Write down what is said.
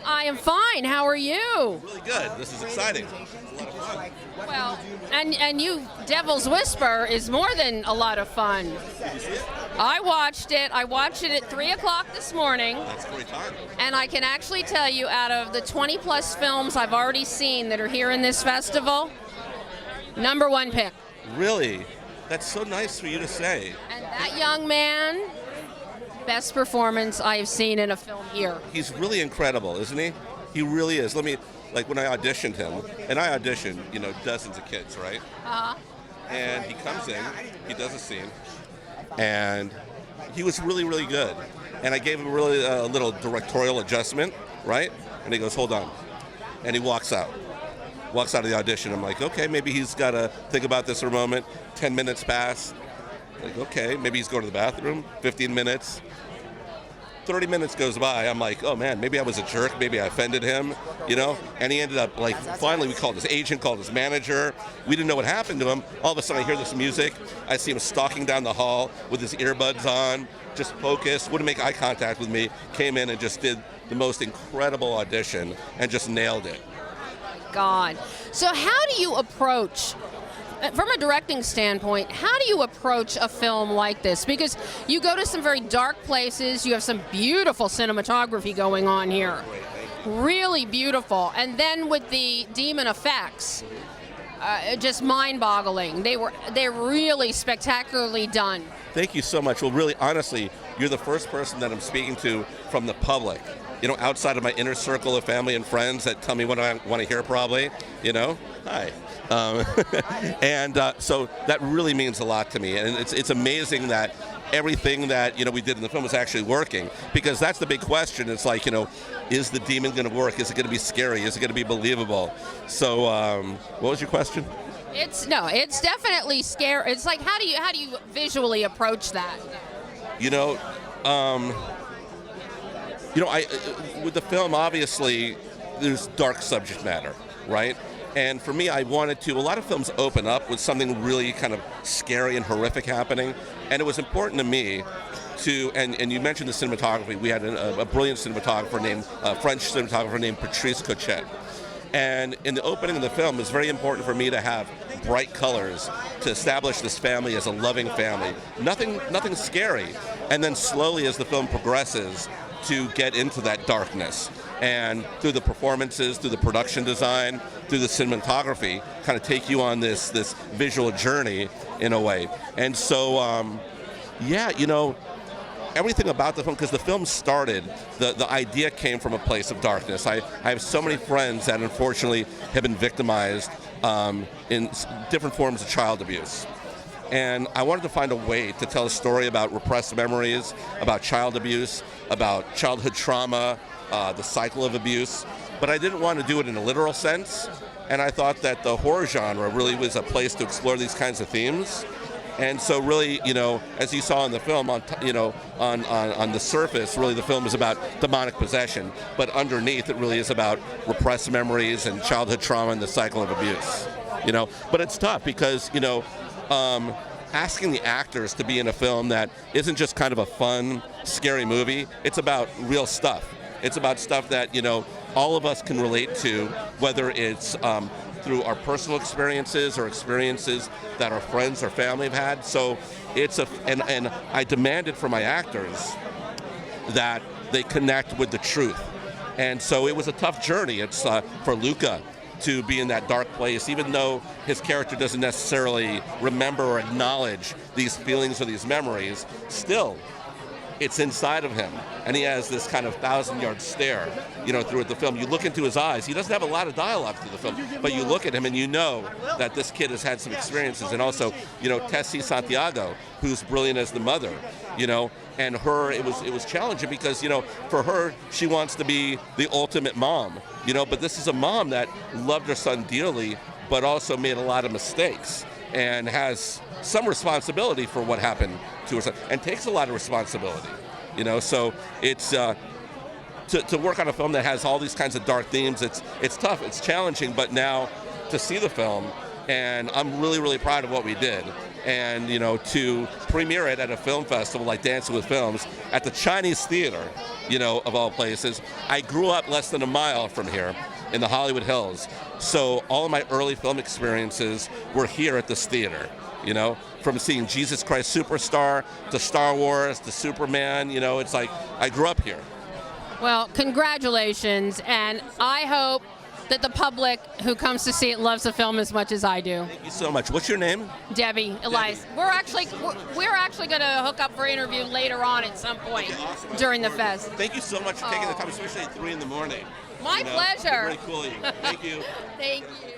I am fine. How are you? Really good. This is exciting. It's a lot of fun. Well, and you, Devil's Whisper is more than a lot of fun. Did you see it? I watched it. I watched it at 3 o'clock this morning. That's a great time. And I can actually tell you, out of the 20 plus films I've already seen that are here in this festival, #1 pick. Really? That's so nice for you to say. And that young man, best performance I have seen in a film here. He's really incredible, isn't he? He really is. Like when I auditioned him, and I auditioned, dozens of kids, right? Uh-huh. And he comes in, he does a scene, and he was really, really good. And I gave him really a little directorial adjustment, right? And he goes, hold on. And he walks out of the audition. I'm like, okay, maybe he's got to think about this for a moment. 10 minutes pass. Like, okay, maybe he's going to the bathroom. 15 minutes. 30 minutes goes by. I'm like, oh man, maybe I was a jerk. Maybe I offended him, And he ended up finally we called his agent, called his manager. We didn't know what happened to him. All of a sudden I hear this music. I see him stalking down the hall with his earbuds on, just focused, wouldn't make eye contact with me. Came in and just did the most incredible audition and just nailed it. God. So how do you approach, from a directing standpoint, how do you approach a film like this? Because you go to some very dark places, you have some beautiful cinematography going on here. Really beautiful. And then with the demon effects, just mind-boggling. They're really spectacularly done. Thank you so much. Well, really, honestly, you're the first person that I'm speaking to from the public. Outside of my inner circle of family and friends that tell me what I want to hear probably, hi. So that really means a lot to me. And it's amazing that everything that, we did in the film was actually working. Because that's the big question. It's like, is the demon going to work? Is it going to be scary? Is it going to be believable? So what was your question? It's definitely scary. It's like, how do you visually approach that? With the film, obviously, there's dark subject matter, right? And for me, a lot of films open up with something really kind of scary and horrific happening. And it was important to me and you mentioned the cinematography. We had a brilliant cinematographer French cinematographer named Patrice Cochet. And in the opening of the film, it was very important for me to have bright colors to establish this family as a loving family. Nothing scary. And then slowly, as the film progresses, to get into that darkness. And through the performances, through the production design, through the cinematography, kind of take you on this visual journey in a way. And so, everything about the film, because the film started, the idea came from a place of darkness. I have so many friends that unfortunately have been victimized in different forms of child abuse. And I wanted to find a way to tell a story about repressed memories, about child abuse, about childhood trauma, the cycle of abuse. But I didn't want to do it in a literal sense. And I thought that the horror genre really was a place to explore these kinds of themes. And so really, as you saw in the film, on the surface, really the film is about demonic possession. But underneath, it really is about repressed memories and childhood trauma and the cycle of abuse. But it's tough because, asking the actors to be in a film that isn't just kind of a fun, scary movie. It's about real stuff. It's about stuff that, all of us can relate to, whether it's through our personal experiences or experiences that our friends or family have had. So and I demanded from my actors that they connect with the truth. And so it was a tough journey. It's for Luca to be in that dark place, even though his character doesn't necessarily remember or acknowledge these feelings or these memories, still, it's inside of him. And he has this kind of 1,000-yard stare, through the film. You look into his eyes. He doesn't have a lot of dialogue through the film, but you look at him and you know that this kid has had some experiences. And also, Tessie Santiago, who's brilliant as the mother, and her, it was challenging because, for her, she wants to be the ultimate mom, but this is a mom that loved her son dearly, but also made a lot of mistakes and has some responsibility for what happened to her son, and takes a lot of responsibility. So it's to work on a film that has all these kinds of dark themes. It's tough, it's challenging, but now to see the film, and I'm really, really proud of what we did. And to premiere it at a film festival like Dancing with Films at the Chinese Theatre, of all places. I grew up less than a mile from here in the Hollywood Hills, so all of my early film experiences were here at this theater. From seeing Jesus Christ Superstar to Star Wars to Superman. It's like I grew up here. Well, congratulations, and I hope that the public who comes to see it loves the film as much as I do. Thank you so much. What's your name? Debbie, Elias. We're actually going to hook up for an interview later on at some point during the fest. Thank you so much for taking the time, especially at 3 in the morning. My pleasure. Very cool of you. Thank you. Thank you.